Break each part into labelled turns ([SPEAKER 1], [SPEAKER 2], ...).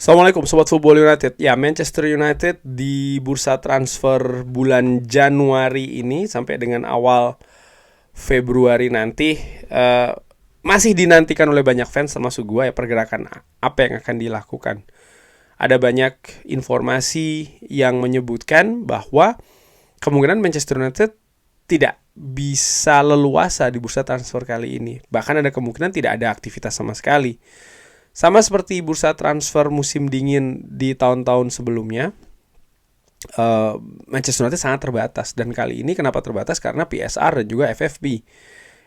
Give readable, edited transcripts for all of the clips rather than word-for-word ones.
[SPEAKER 1] Assalamualaikum Sobat Football United. Ya, Manchester United di bursa transfer bulan Januari ini sampai dengan awal Februari nanti masih dinantikan oleh banyak fans termasuk gue ya, pergerakan apa yang akan dilakukan. Ada banyak informasi yang menyebutkan bahwa kemungkinan Manchester United tidak bisa leluasa di bursa transfer kali ini. Bahkan ada kemungkinan tidak ada aktivitas sama sekali. Sama seperti bursa transfer musim dingin di tahun-tahun sebelumnya, Manchester United sangat terbatas. Dan kali ini kenapa terbatas? Karena PSR dan juga FFP.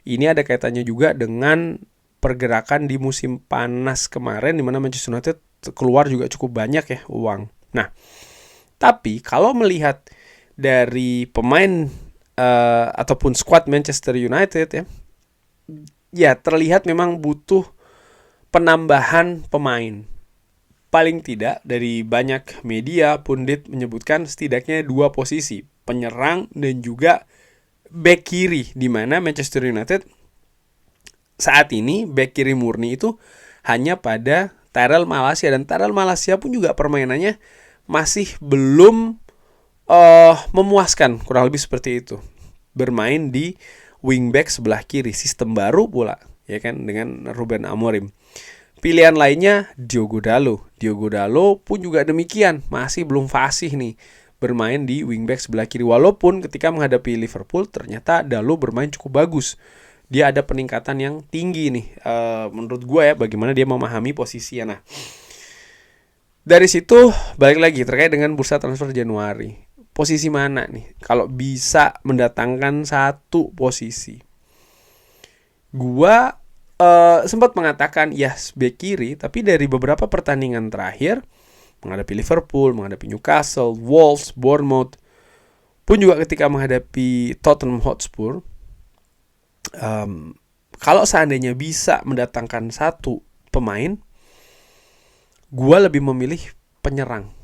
[SPEAKER 1] Ini ada kaitannya juga dengan pergerakan di musim panas kemarin, di mana Manchester United keluar juga cukup banyak ya uang. Nah, tapi kalau melihat dari pemain ataupun squad Manchester United ya terlihat memang butuh penambahan pemain. Paling tidak dari banyak media pundit menyebutkan setidaknya 2 posisi, penyerang dan juga bek kiri, di mana Manchester United saat ini bek kiri murni itu hanya pada Tyrell Malacia, dan Tyrell Malacia pun juga permainannya masih belum memuaskan, kurang lebih seperti itu. Bermain di wingback sebelah kiri, sistem baru pula ya kan, dengan Ruben Amorim. Pilihan lainnya Diogo Dalot. Diogo Dalot pun juga demikian, masih belum fasih nih bermain di wingback sebelah kiri. Walaupun ketika menghadapi Liverpool ternyata Dalot bermain cukup bagus. Dia ada peningkatan yang tinggi nih, menurut gue ya, bagaimana dia memahami posisinya. Nah, dari situ balik lagi terkait dengan bursa transfer Januari. Posisi mana nih kalau bisa mendatangkan satu posisi? Gua sempat mengatakan yes bek kiri, tapi dari beberapa pertandingan terakhir menghadapi Liverpool, menghadapi Newcastle, Wolves, Bournemouth, pun juga ketika menghadapi Tottenham Hotspur, kalau seandainya bisa mendatangkan satu pemain, gua lebih memilih penyerang.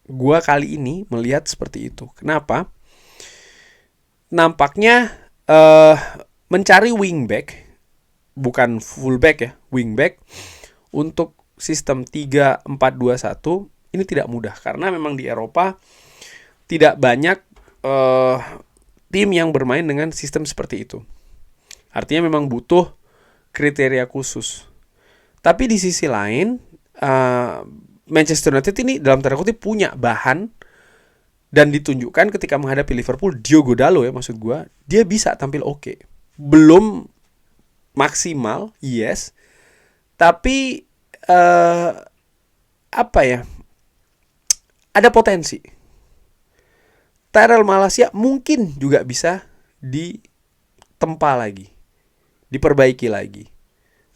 [SPEAKER 1] Gua kali ini melihat seperti itu. Kenapa? Nampaknya mencari wingback, bukan fullback ya, wingback untuk sistem 3-4-2-1 ini tidak mudah, karena memang di Eropa tidak banyak tim yang bermain dengan sistem seperti itu. Artinya memang butuh kriteria khusus. Tapi di sisi lain, Manchester United ini dalam tanda kutip punya bahan, dan ditunjukkan ketika menghadapi Liverpool. Diogo Dalot ya, maksud gue, dia bisa tampil oke. Belum maksimal, yes, tapi ada potensi. Tyrell Malacia mungkin juga bisa ditempa lagi, diperbaiki lagi.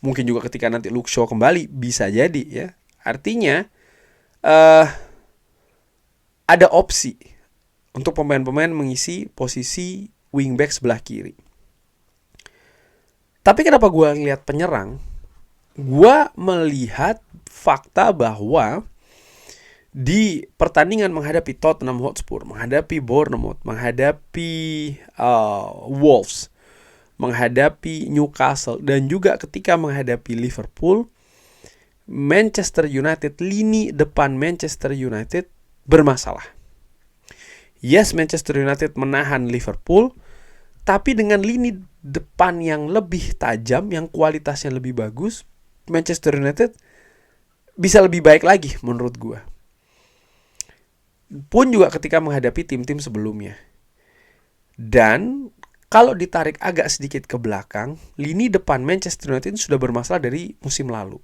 [SPEAKER 1] Mungkin juga ketika nanti Luke Shaw kembali bisa jadi ya. Artinya ada opsi untuk pemain-pemain mengisi posisi wingback sebelah kiri. Tapi kenapa gue ngelihat penyerang? Gue melihat fakta bahwa di pertandingan menghadapi Tottenham Hotspur, menghadapi Bournemouth, menghadapi Wolves, menghadapi Newcastle, dan juga ketika menghadapi Liverpool, Manchester United, lini depan Manchester United bermasalah. Yes, Manchester United menahan Liverpool, tapi dengan lini depan yang lebih tajam, yang kualitasnya lebih bagus, Manchester United bisa lebih baik lagi menurut gue. Pun juga ketika menghadapi tim-tim sebelumnya. Dan kalau ditarik agak sedikit ke belakang, lini depan Manchester United sudah bermasalah dari musim lalu.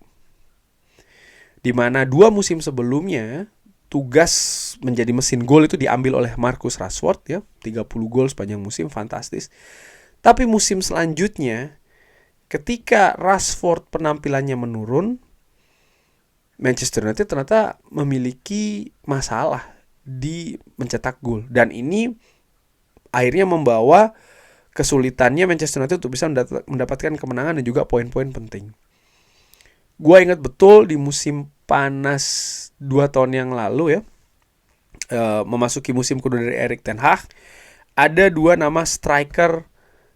[SPEAKER 1] Di mana 2 musim sebelumnya tugas menjadi mesin gol itu diambil oleh Marcus Rashford ya, 30 gol sepanjang musim, fantastis. Tapi musim selanjutnya ketika Rashford penampilannya menurun, Manchester United ternyata memiliki masalah di mencetak gol, dan ini akhirnya membawa kesulitannya Manchester United untuk bisa mendapatkan kemenangan dan juga poin-poin penting. Gua ingat betul di musim panas 2 tahun yang lalu ya, memasuki musim kedua dari Erik ten Hag, ada 2 nama striker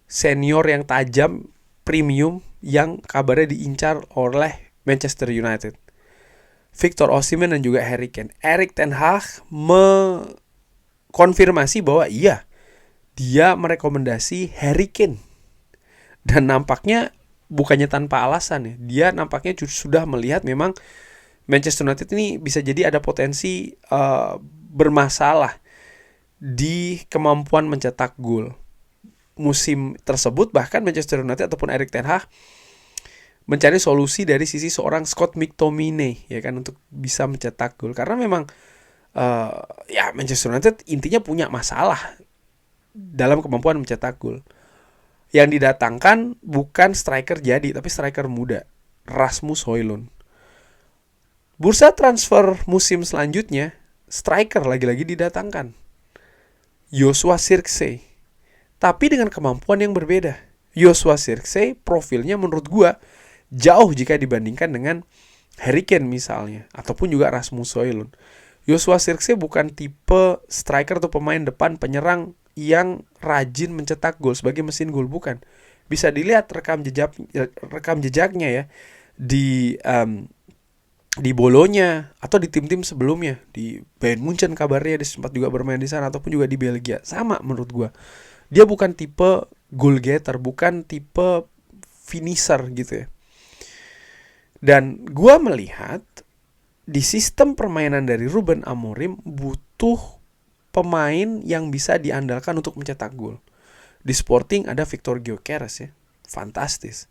[SPEAKER 1] senior yang tajam, premium, yang kabarnya diincar oleh Manchester United. Victor Osimhen dan juga Harry Kane. Erik ten Hag mengkonfirmasi bahwa iya, dia merekomendasi Harry Kane. Dan nampaknya bukannya tanpa alasan ya. Dia nampaknya sudah melihat memang Manchester United ini bisa jadi ada potensi bermasalah di kemampuan mencetak gol. Musim tersebut bahkan Manchester United ataupun Erik ten Hag mencari solusi dari sisi seorang Scott McTominay ya kan, untuk bisa mencetak gol. Karena memang ya Manchester United intinya punya masalah dalam kemampuan mencetak gol. Yang didatangkan bukan striker jadi, tapi striker muda, Rasmus Højlund. Bursa transfer musim selanjutnya, striker lagi-lagi didatangkan, Joshua Zirkzee. Tapi dengan kemampuan yang berbeda. Joshua Zirkzee profilnya menurut gua jauh jika dibandingkan dengan Harry Kane misalnya, ataupun juga Rasmus Højlund. Joshua Zirkzee bukan tipe striker atau pemain depan penyerang yang rajin mencetak gol sebagai mesin gol, bukan. Bisa dilihat rekam jejaknya ya di Bolonya atau di tim-tim sebelumnya, di Bayern Munchen kabarnya dia sempat juga bermain di sana, ataupun juga di Belgia. Sama menurut gua. Dia bukan tipe goal getter, bukan tipe finisher gitu ya. Dan gua melihat di sistem permainan dari Ruben Amorim butuh pemain yang bisa diandalkan untuk mencetak gol. Di Sporting ada Victor Gyökeres ya, fantastis.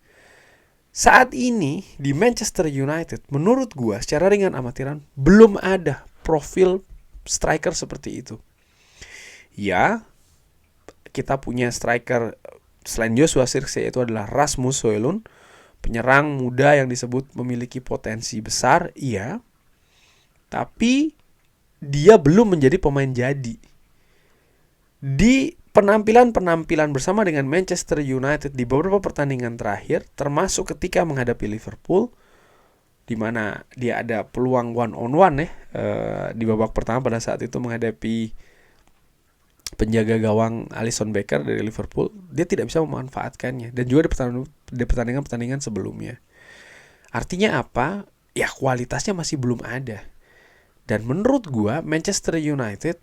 [SPEAKER 1] Saat ini di Manchester United, menurut gua secara ringan amatiran belum ada profil striker seperti itu. Ya, kita punya striker selain Joshua Zirkzee, yaitu adalah Rasmus Højlund, penyerang muda yang disebut memiliki potensi besar, iya. Tapi dia belum menjadi pemain jadi. Di penampilan bersama dengan Manchester United di beberapa pertandingan terakhir, termasuk ketika menghadapi Liverpool, di mana dia ada peluang one on one ya, di babak pertama pada saat itu menghadapi penjaga gawang Alisson Becker dari Liverpool, dia tidak bisa memanfaatkannya. Dan juga di pertandingan sebelumnya. Artinya apa? Ya kualitasnya masih belum ada. Dan menurut gua Manchester United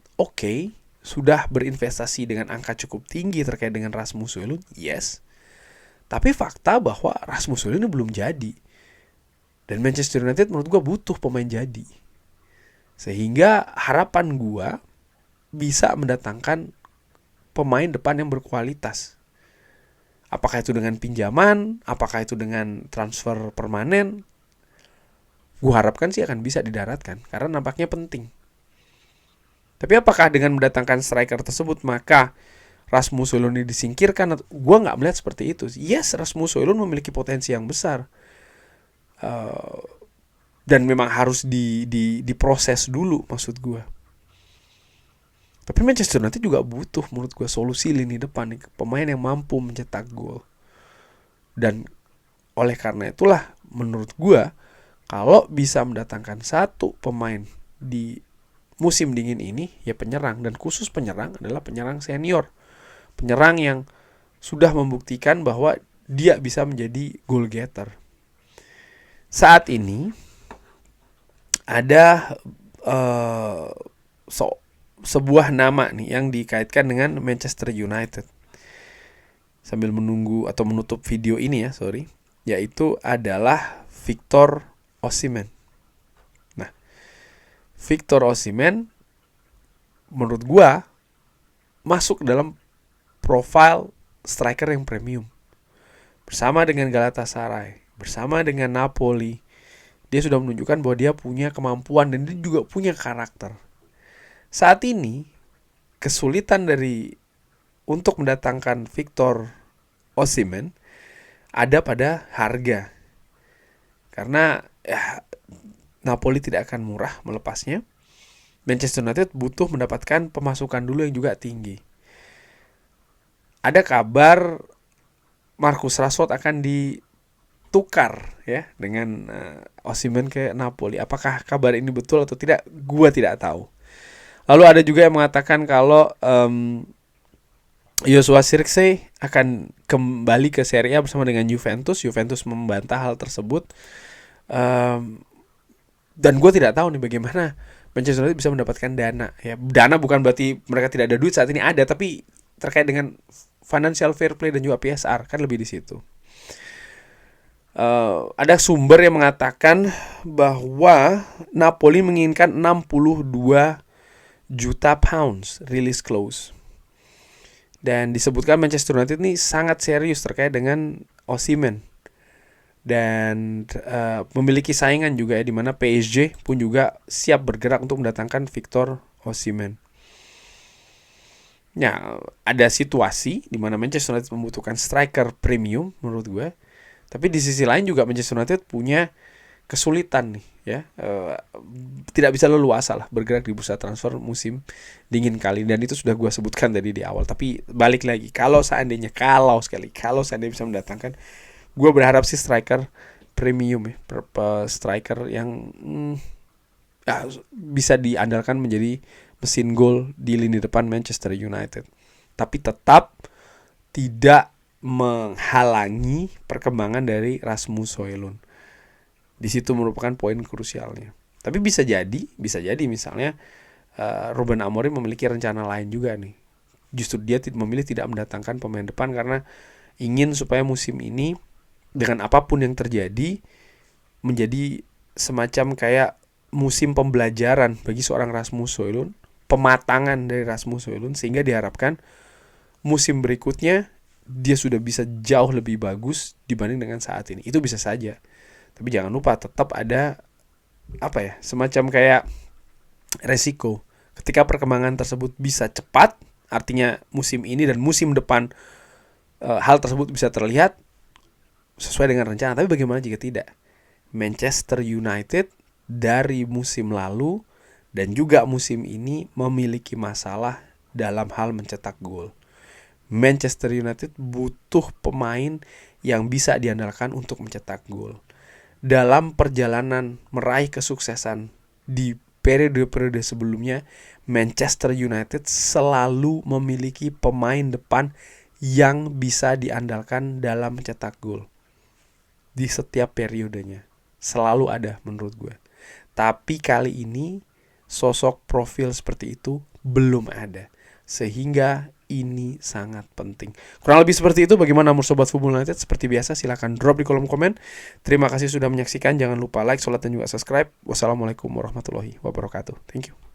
[SPEAKER 1] sudah berinvestasi dengan angka cukup tinggi terkait dengan Rasmus Højlund, yes. Tapi fakta bahwa Rasmus Højlund belum jadi. Dan Manchester United menurut gua butuh pemain jadi. Sehingga harapan gua bisa mendatangkan pemain depan yang berkualitas. Apakah itu dengan pinjaman, apakah itu dengan transfer permanen, gue harapkan sih akan bisa didaratkan, karena nampaknya penting. Tapi apakah dengan mendatangkan striker tersebut maka Rasmus Højlund ini disingkirkan? Gue gak melihat seperti itu. Yes, Rasmus Højlund memiliki potensi yang besar, dan memang harus diproses dulu maksud gue. Tapi Manchester United juga butuh menurut gue solusi lini depan nih, pemain yang mampu mencetak gol. Dan oleh karena itulah menurut gue kalau bisa mendatangkan satu pemain di musim dingin ini ya penyerang, dan khusus penyerang adalah penyerang senior. Penyerang yang sudah membuktikan bahwa dia bisa menjadi goal getter. Saat ini ada sebuah nama nih yang dikaitkan dengan Manchester United. Sambil menunggu atau menutup video ini yaitu adalah Victor Osimhen. Nah, Victor Osimhen menurut gua masuk dalam profil striker yang premium. Bersama dengan Galatasaray, bersama dengan Napoli, dia sudah menunjukkan bahwa dia punya kemampuan dan dia juga punya karakter. Saat ini kesulitan untuk mendatangkan Victor Osimhen ada pada harga. Karena Napoli tidak akan murah melepasnya. Manchester United butuh mendapatkan pemasukan dulu yang juga tinggi. Ada kabar Marcus Rashford akan ditukar ya dengan Osimhen ke Napoli. Apakah kabar ini betul atau tidak? Gua tidak tahu. Lalu ada juga yang mengatakan kalau Joshua Zirkzee akan kembali ke Serie A bersama dengan Juventus. Juventus membantah hal tersebut. Dan gue tidak tahu nih bagaimana Manchester United bisa mendapatkan dana. Ya, dana bukan berarti mereka tidak ada duit, saat ini ada, tapi terkait dengan financial fair play dan juga PSR kan lebih di situ. Ada sumber yang mengatakan bahwa Napoli menginginkan 62 juta pounds release clause. Dan disebutkan Manchester United ini sangat serius terkait dengan Osimhen. Dan memiliki saingan juga ya, di mana PSG pun juga siap bergerak untuk mendatangkan Victor Osimhen. Ya, ada situasi di mana Manchester United membutuhkan striker premium menurut gue. Tapi di sisi lain juga Manchester United punya kesulitan nih ya, tidak bisa leluasa lah bergerak di bursa transfer musim dingin kali, dan itu sudah gue sebutkan tadi di awal. Tapi balik lagi, kalau seandainya bisa mendatangkan, gue berharap sih striker premium ya, striker yang bisa diandalkan menjadi mesin gol di lini depan Manchester United, tapi tetap tidak menghalangi perkembangan dari Rasmus Højlund. Di situ merupakan poin krusialnya. Tapi bisa jadi misalnya Ruben Amorim memiliki rencana lain juga nih. Justru dia memilih tidak mendatangkan pemain depan karena ingin supaya musim ini dengan apapun yang terjadi menjadi semacam kayak musim pembelajaran bagi seorang Rasmus Højlund, pematangan dari Rasmus Højlund, sehingga diharapkan musim berikutnya dia sudah bisa jauh lebih bagus dibanding dengan saat ini. Itu bisa saja. Tapi jangan lupa tetap ada semacam kayak resiko. Ketika perkembangan tersebut bisa cepat, artinya musim ini dan musim depan hal tersebut bisa terlihat sesuai dengan rencana. Tapi bagaimana jika tidak? Manchester United dari musim lalu dan juga musim ini memiliki masalah dalam hal mencetak gol. Manchester United butuh pemain yang bisa diandalkan untuk mencetak gol. Dalam perjalanan meraih kesuksesan di periode-periode sebelumnya, Manchester United selalu memiliki pemain depan yang bisa diandalkan dalam mencetak gol. Di setiap periodenya selalu ada menurut gue. Tapi kali ini sosok profil seperti itu belum ada, sehingga ini sangat penting. Kurang lebih seperti itu. Bagaimana menurut Sobat Football United? Seperti biasa silahkan drop di kolom komen. Terima kasih sudah menyaksikan. Jangan lupa like, share, dan juga subscribe. Wassalamualaikum warahmatullahi wabarakatuh. Thank you.